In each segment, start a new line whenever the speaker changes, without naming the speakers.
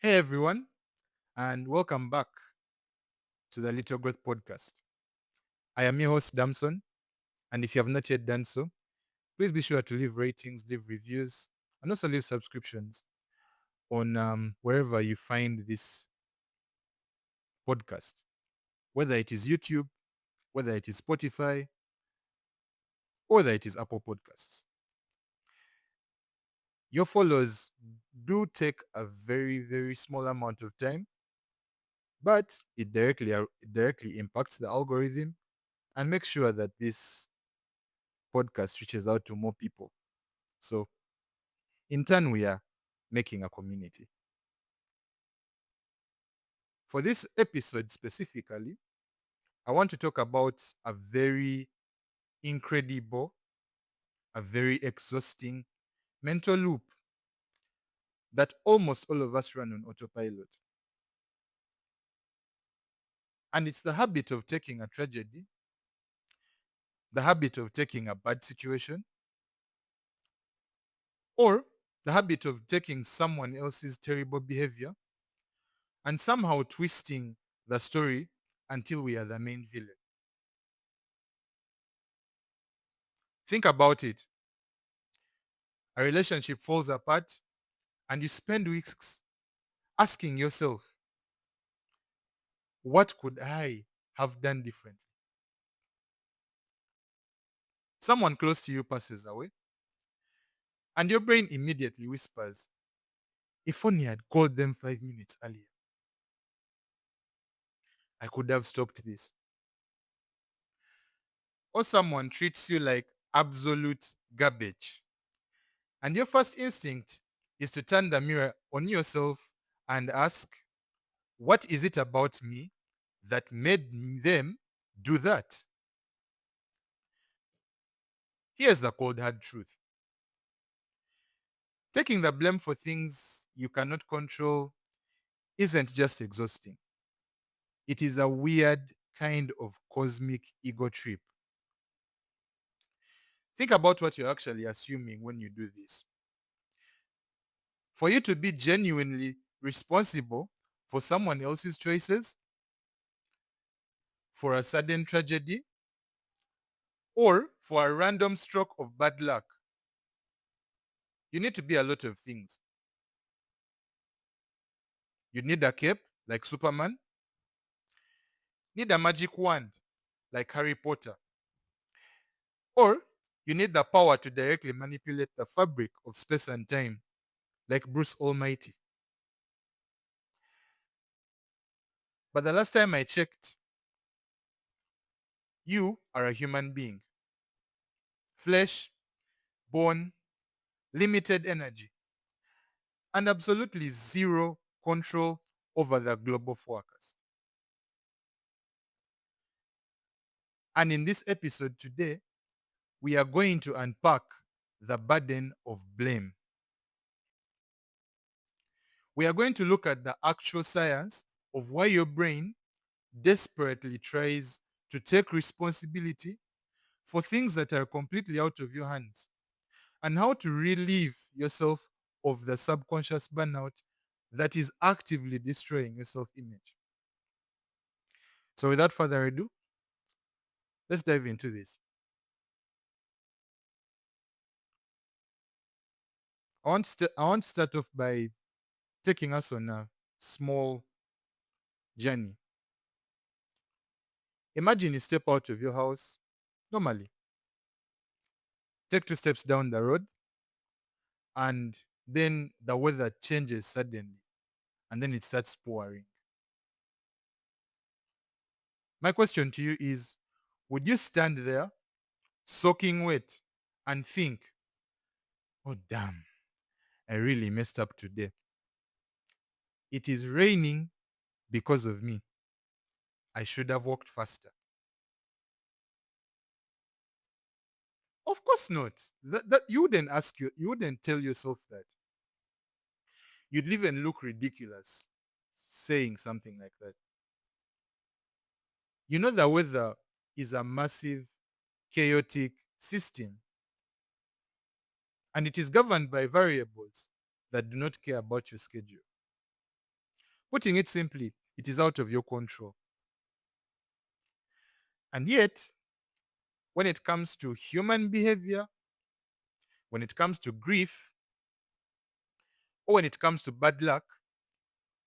Hey everyone, and welcome back to the Little Growth Podcast. I am your host, Damson, and if you have not yet done so, please be sure to leave ratings, leave reviews, and also leave subscriptions on wherever you find this podcast, whether it is YouTube, whether it is Spotify, or whether it is Apple Podcasts. Your follows do take a very, very small amount of time, but it directly impacts the algorithm and makes sure that this podcast reaches out to more people. So, in turn, we are making a community. For this episode specifically, I want to talk about a very incredible, a very exhausting mental loop that almost all of us run on autopilot. And it's the habit of taking a tragedy, the habit of taking a bad situation, or the habit of taking someone else's terrible behavior and somehow twisting the story until we are the main villain. Think about it. A relationship falls apart, and you spend weeks asking yourself, what could I have done differently? Someone close to you passes away, and your brain immediately whispers, if only I'd called them 5 minutes earlier, I could have stopped this. Or someone treats you like absolute garbage, and your first instinct is to turn the mirror on yourself and ask, what is it about me that made them do that? Here's the cold hard truth. Taking the blame for things you cannot control isn't just exhausting. It is a weird kind of cosmic ego trip. Think about what you're actually assuming when you do this. For you to be genuinely responsible for someone else's choices, for a sudden tragedy, or for a random stroke of bad luck, you need to be a lot of things. You need a cape, like Superman, need a magic wand, like Harry Potter, or you need the power to directly manipulate the fabric of space and time, like Bruce Almighty. But the last time I checked, you are a human being. Flesh, bone, limited energy, and absolutely zero control over the global forecast. And in this episode today, we are going to unpack the burden of blame. We are going to look at the actual science of why your brain desperately tries to take responsibility for things that are completely out of your hands and how to relieve yourself of the subconscious burnout that is actively destroying your self image. So, without further ado, let's dive into this. I want to start off by taking us on a small journey. Imagine you step out of your house normally, take 2 steps down the road, and then the weather changes suddenly, and then it starts pouring. My question to you is, would you stand there soaking wet and think, oh, damn, I really messed up today? It is raining because of me. I should have walked faster. Of course not. That you wouldn't tell yourself that. You'd even look ridiculous saying something like that. You know, the weather is a massive, chaotic system, and it is governed by variables that do not care about your schedule. Putting it simply, it is out of your control. And yet, when it comes to human behavior, when it comes to grief, or when it comes to bad luck,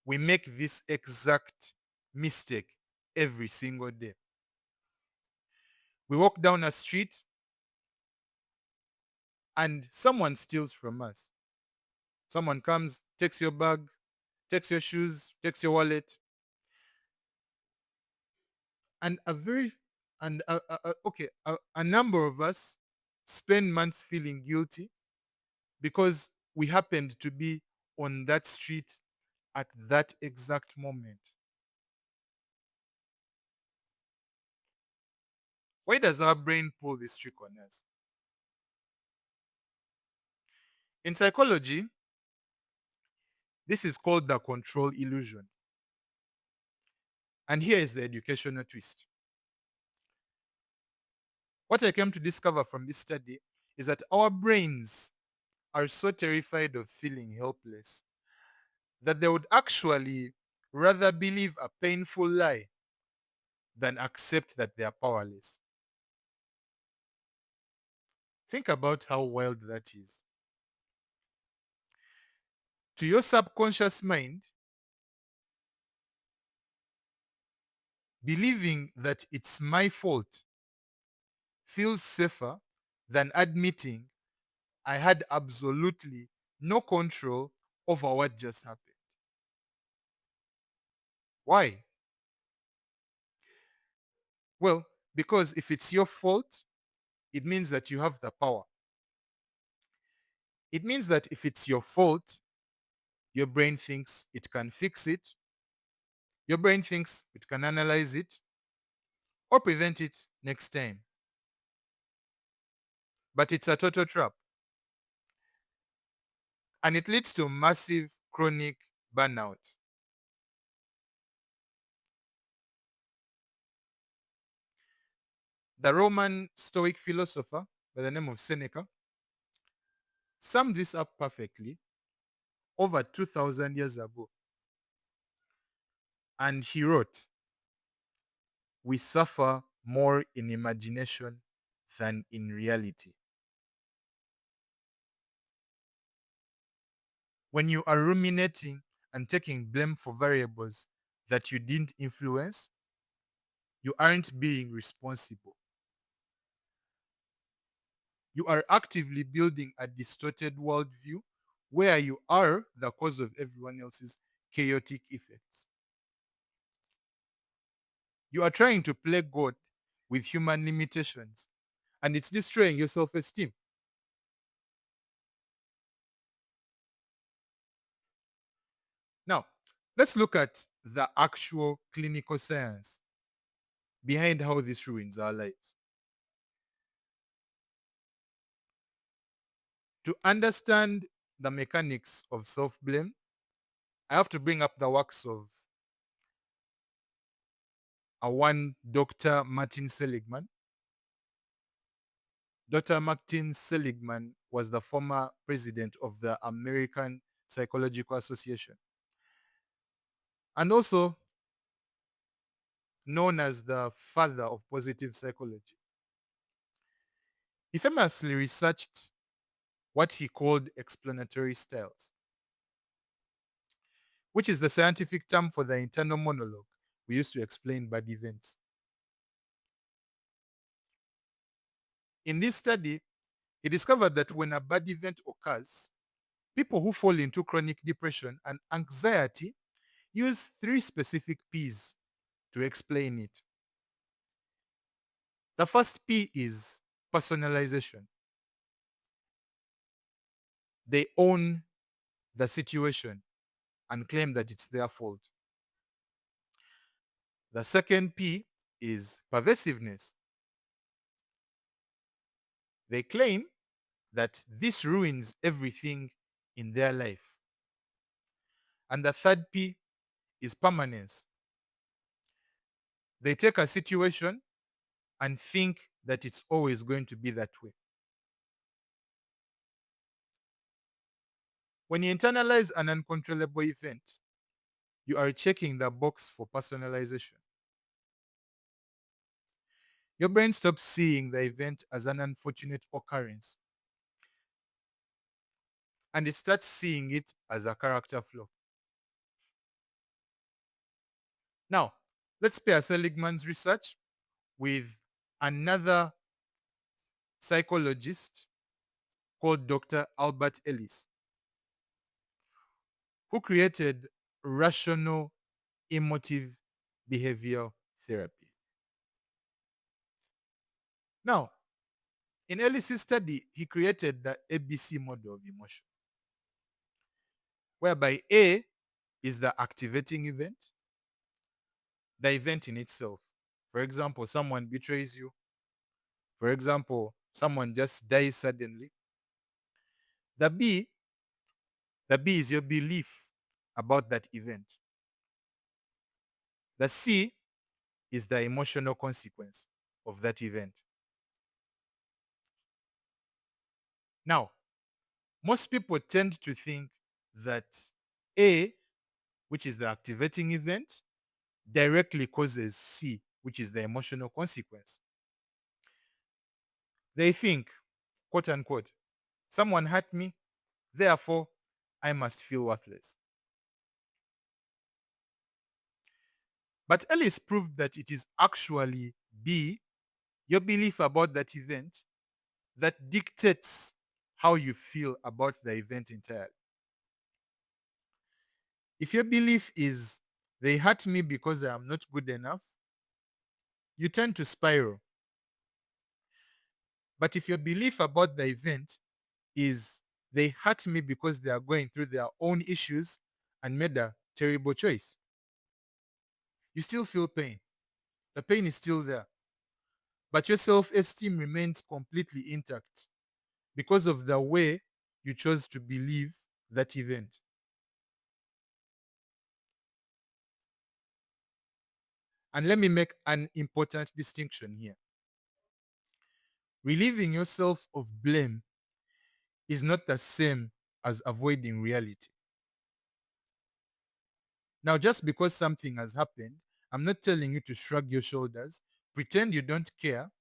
we make this exact mistake every single day. We walk down a street and someone steals from us. Someone comes, takes your bag, takes your shoes, takes your wallet, and a number of us spend months feeling guilty because we happened to be on that street at that exact moment. Why does our brain pull this trick on us? In psychology, this is called the control illusion. And here is the educational twist. What I came to discover from this study is that our brains are so terrified of feeling helpless that they would actually rather believe a painful lie than accept that they are powerless. Think about how wild that is. To your subconscious mind, believing that it's my fault feels safer than admitting I had absolutely no control over what just happened. Why? Well, because if it's your fault, it means that you have the power. It means that if it's your fault, your brain thinks it can fix it, your brain thinks it can analyze it, or prevent it next time. But it's a total trap. And it leads to massive chronic burnout. The Roman Stoic philosopher by the name of Seneca summed this up perfectly over 2000 years ago. And he wrote, "We suffer more in imagination than in reality." When you are ruminating and taking blame for variables that you didn't influence, you aren't being responsible. You are actively building a distorted worldview where you are the cause of everyone else's chaotic effects. You are trying to play God with human limitations, and it's destroying your self esteem. Now, let's look at the actual clinical science behind how this ruins our lives. To understand the mechanics of self blame, I have to bring up the works of a one Dr. Martin Seligman. Dr. Martin Seligman was the former president of the American Psychological Association and also known as the father of positive psychology. He famously researched what he called explanatory styles, which is the scientific term for the internal monologue we use to explain bad events. In this study, he discovered that when a bad event occurs, people who fall into chronic depression and anxiety use three specific P's to explain it. The first P is personalization. They own the situation and claim that it's their fault. The second P is pervasiveness. They claim that this ruins everything in their life. And the third P is permanence. They take a situation and think that it's always going to be that way. When you internalize an uncontrollable event, you are checking the box for personalization. Your brain stops seeing the event as an unfortunate occurrence and it starts seeing it as a character flaw. Now, let's pair Seligman's research with another psychologist called Dr. Albert Ellis, who created rational emotive behavior therapy. Now, in Ellis' study, he created the ABC model of emotion, whereby A is the activating event, the event in itself. For example, someone betrays you. For example, someone just dies suddenly. The B, the B is your belief about that event. The C is the emotional consequence of that event. Now, most people tend to think that A, which is the activating event, directly causes C, which is the emotional consequence. They think, quote unquote, someone hurt me, therefore I must feel worthless. But Ellis proved that it is actually B, your belief about that event, that dictates how you feel about the event entirely. If your belief is they hurt me because I am not good enough, you tend to spiral. But if your belief about the event is they hurt me because they are going through their own issues and made a terrible choice, you still feel pain. The pain is still there, but your self esteem remains completely intact because of the way you chose to believe that event. And let me make an important distinction here. Relieving yourself of blame is not the same as avoiding reality. Now, just because something has happened, I'm not telling you to shrug your shoulders, pretend you don't care,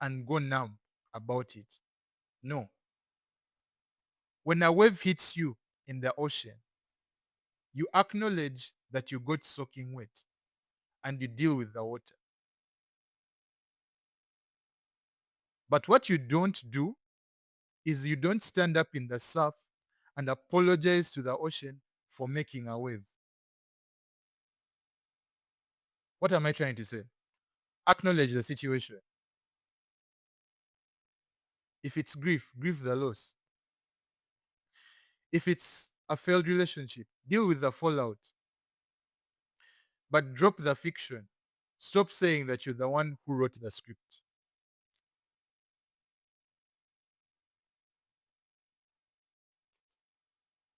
and go numb about it. No. When a wave hits you in the ocean, you acknowledge that you got soaking wet and you deal with the water. But what you don't do is you don't stand up in the surf and apologize to the ocean for making a wave. What am I trying to say? Acknowledge the situation. If it's grief, grieve the loss. If it's a failed relationship, deal with the fallout. But drop the fiction. Stop saying that you're the one who wrote the script.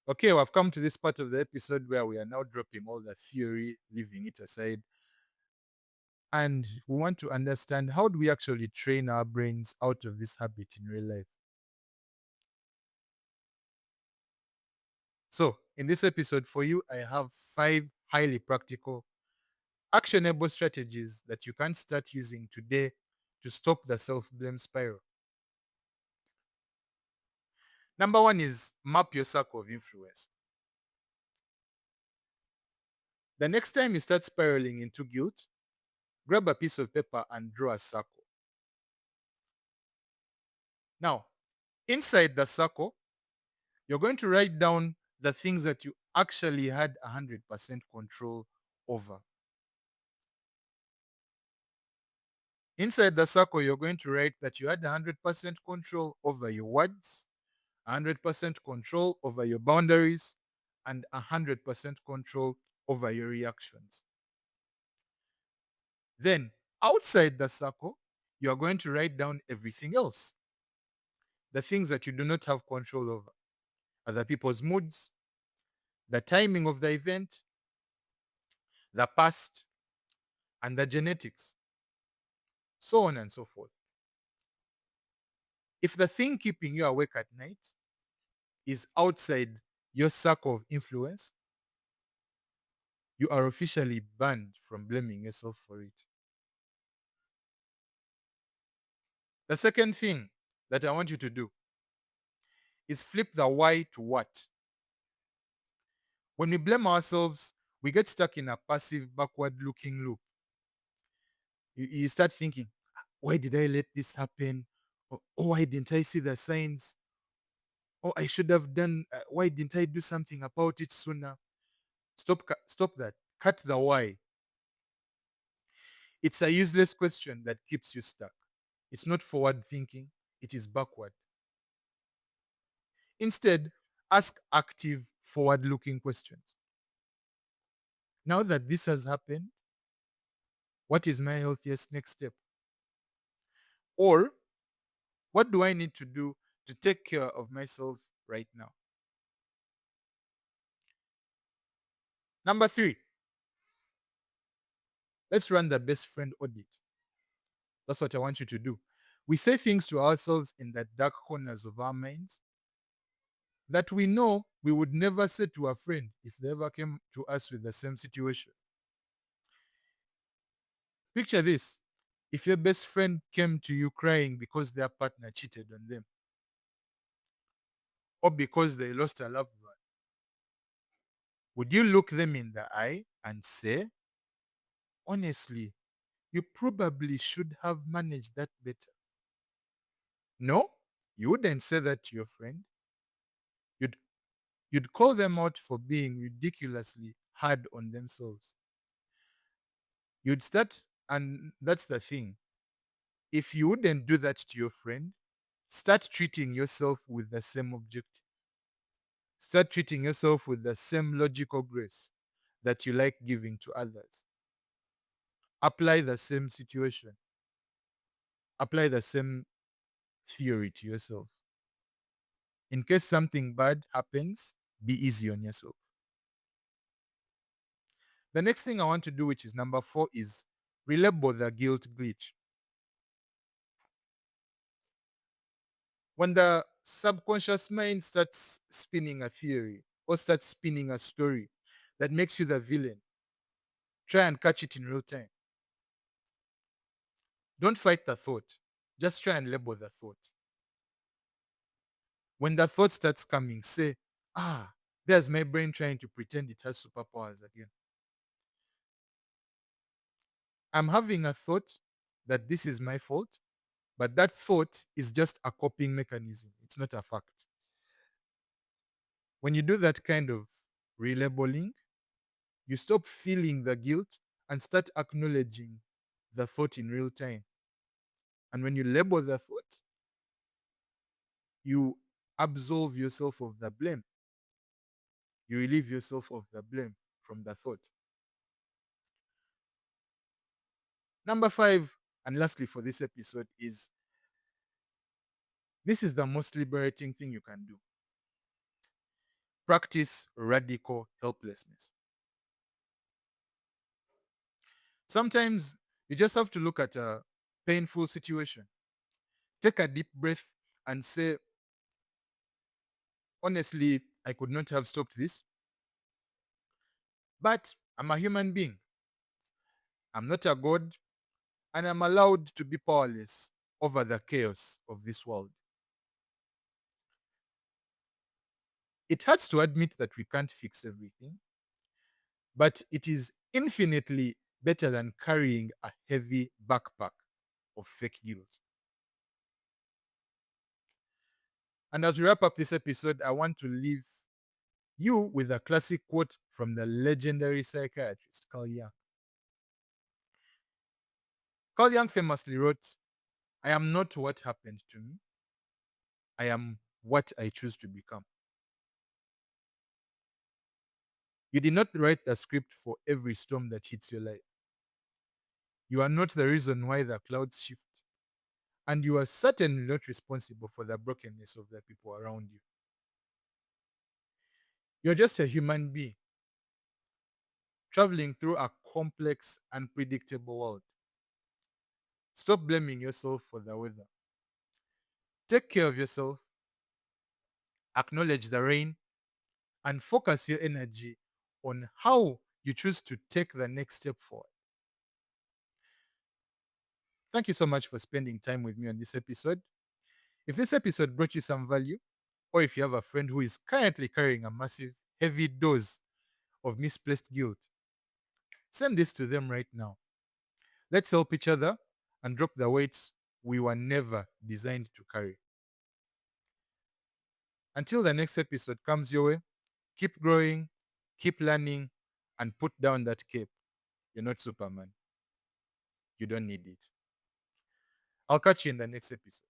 Okay, we've come to this part of the episode where we are now dropping all the theory, leaving it aside. And we want to understand, how do we actually train our brains out of this habit in real life? So, in this episode for you, I have 5 highly practical, actionable strategies that you can start using today to stop the self blame spiral. Number 1 is map your circle of influence. The next time you start spiraling into guilt, grab a piece of paper and draw a circle. Now, inside the circle, you're going to write down the things that you actually had 100% control over. Inside the circle, you're going to write that you had 100% control over your words, 100% control over your boundaries, and 100% control over your reactions. Then, outside the circle, you are going to write down everything else. The things that you do not have control over: other people's moods, the timing of the event, the past, and the genetics, so on and so forth. If the thing keeping you awake at night is outside your circle of influence, You are officially banned from blaming yourself for it. The second thing that I want you to do is flip the why to what. When we blame ourselves, we get stuck in a passive, backward looking loop. You start thinking, why did I let this happen? Oh, why didn't I see the signs? Oh, I should have done, why didn't I do something about it sooner? Stop that. Cut the why. It's a useless question that keeps you stuck. It's not forward thinking, it is backward. Instead, ask active, forward looking questions. Now that this has happened, what is my healthiest next step? Or what do I need to do to take care of myself right now? Number three, let's run the best friend audit. That's what I want you to do. We say things to ourselves in the dark corners of our minds that we know we would never say to a friend if they ever came to us with the same situation. Picture this: if your best friend came to you crying because their partner cheated on them or because they lost a loved one, would you look them in the eye and say, honestly, you probably should have managed that better? No, you wouldn't say that to your friend. You'd you'd call them out for being ridiculously hard on themselves. You'd start, and that's the thing. If you wouldn't do that to your friend, start treating yourself with the same objective. Start treating yourself with the same logical grace that you like giving to others. Apply the same situation. Apply the same theory to yourself. In case something bad happens, be easy on yourself. The next thing I want to do, which is number 4, is relabel the guilt glitch. When the subconscious mind starts spinning a theory or starts spinning a story that makes you the villain, try and catch it in real time. Don't fight the thought. Just try and label the thought. When the thought starts coming, say, there's my brain trying to pretend it has superpowers again. I'm having a thought that this is my fault, but that thought is just a coping mechanism. It's not a fact. When you do that kind of relabeling, you stop feeling the guilt and start acknowledging the thought in real time. And when you label the thought, you absolve yourself of the blame. You relieve yourself of the blame from the thought. Number 5, and lastly for this episode, is this is the most liberating thing you can do. Practice radical helplessness. Sometimes you just have to look at a painful situation, take a deep breath, and say, honestly, I could not have stopped this, but I'm a human being. I'm not a god, and I'm allowed to be powerless over the chaos of this world. It hurts to admit that we can't fix everything, but it is infinitely better than carrying a heavy backpack of fake guilt. And as we wrap up this episode, I want to leave you with a classic quote from the legendary psychiatrist Carl Jung. Carl Jung famously wrote, I am not what happened to me, I am what I choose to become. You did not write the script for every storm that hits your life. You are not the reason why the clouds shift. And you are certainly not responsible for the brokenness of the people around you. You're just a human being traveling through a complex, unpredictable world. Stop blaming yourself for the weather. Take care of yourself, acknowledge the rain, and focus your energy on how you choose to take the next step forward. Thank you so much for spending time with me on this episode. If this episode brought you some value, or if you have a friend who is currently carrying a massive, heavy dose of misplaced guilt, send this to them right now. Let's help each other and drop the weights we were never designed to carry. Until the next episode comes your way, keep growing, keep learning, and put down that cape. You're not Superman. You don't need it. I'll catch you in the next episode.